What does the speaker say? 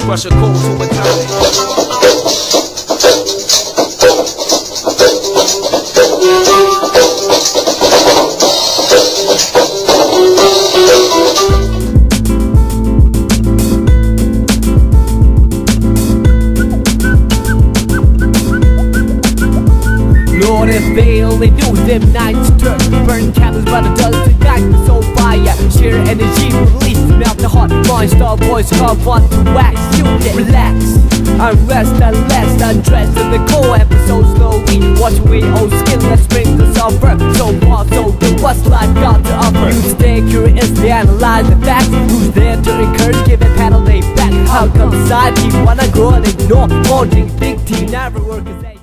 Crush a cold to a time. Lord, if they only knew them nights turn, burn candles by the dust tonight. So fire, sheer energy release, melt the heart. Mind star boys come want to wax. You get relax, unrest, unless undressed in the core episode slowly. Watch away old skin, let's bring the suffer. So far, so good, what's life got to offer? You stay curiously analyze the facts. Who's there to encourage, give it paddle they back? How come side people wanna grow and ignore? Holding big team, never work as a